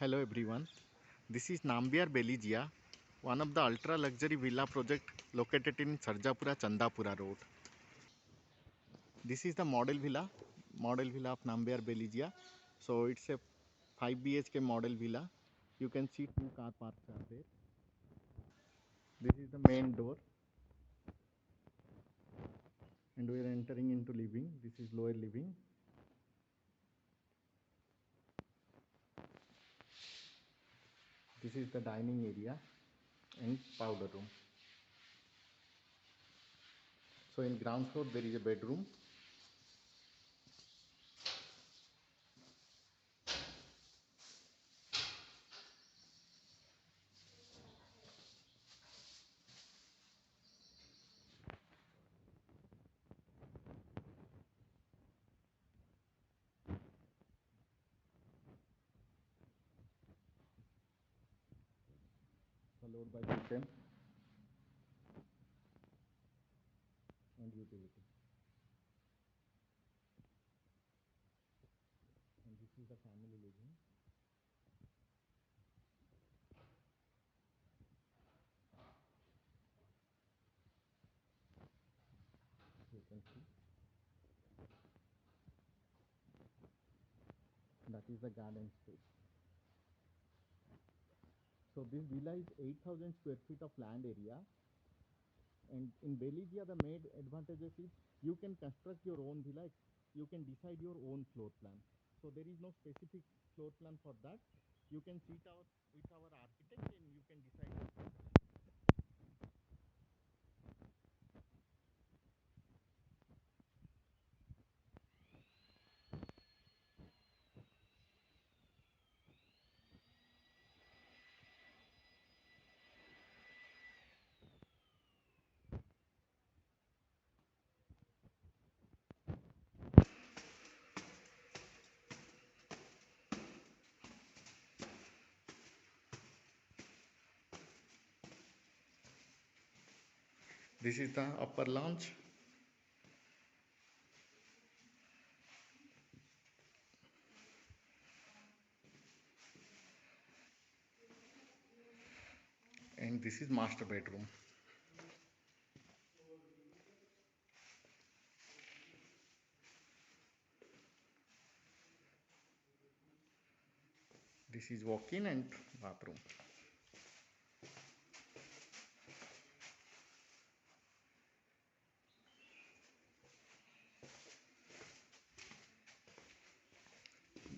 Hello everyone. This is Nambiar Beligia, one of the ultra luxury villa project located in Sarjapura Chandapura Road. This is the model villa of Nambiar Beligia. So it's a 5 BHK model villa. You can see two car parks are there. This is the main door and we are entering into living. This is lower living. This is the dining area and powder room. So in ground floor there is a bedroom. Followed by kitchen and utility. And this is the family living. You can see that is the garden space. So this villa is 8,000 square feet of land area, and in Beligia the main advantages is you can construct your own villa. You can decide your own floor plan. So there is no specific floor plan for that. You can sit out with our architect and you can decide your floor plan. This is the upper lounge. And this is master bedroom. This is walk-in and bathroom.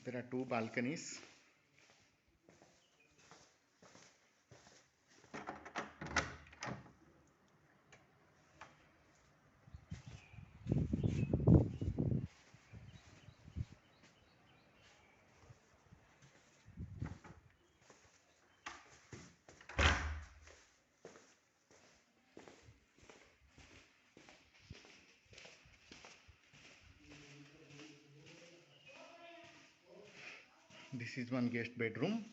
There are two balconies. This is one guest bedroom.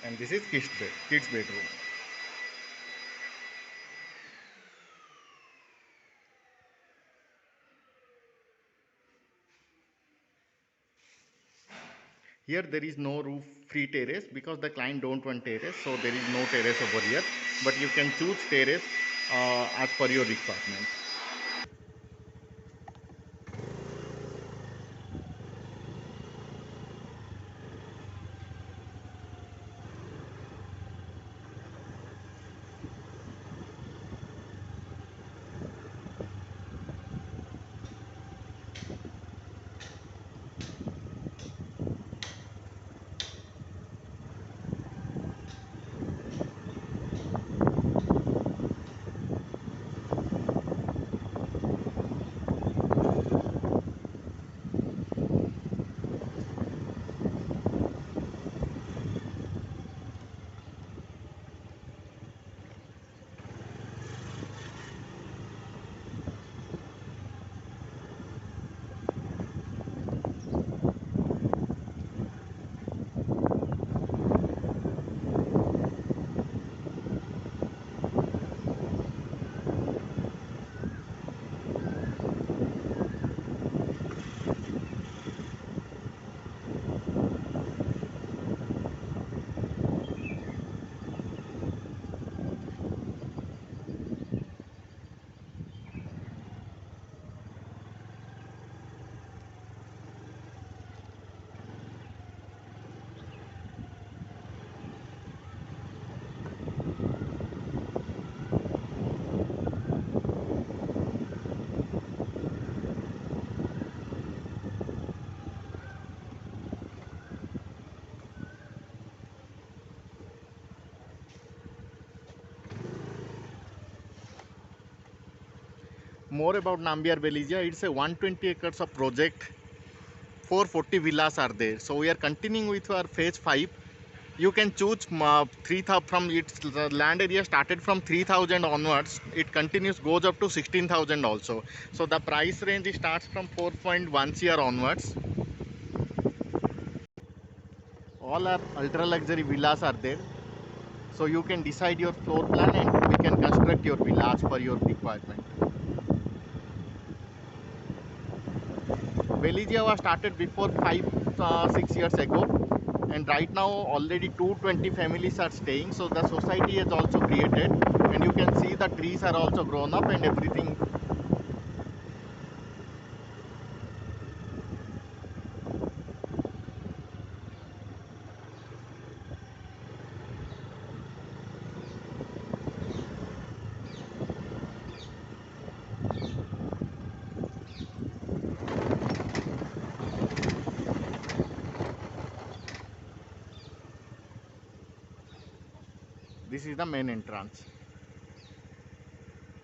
And this is kids bedroom. Here there is no roof free terrace because the client don't want terrace, so there is no terrace over here, but you can choose terrace as per your requirement. more about Nambiar Belizia. It's a 120 acres of project. 440 villas are there. So we are continuing with our phase 5. You can choose 3,000 from its land area started from 3,000 onwards. It continues goes up to 16,000 also. So the price range starts from 4.1 CR onwards. All our ultra luxury villas are there. So you can decide your floor plan and we can construct your villa as per your requirement. Belizia was started before 5-6 years ago, and right now already 220 families are staying. So the society has also created, and you can see the trees are also grown up and everything. This is the main entrance.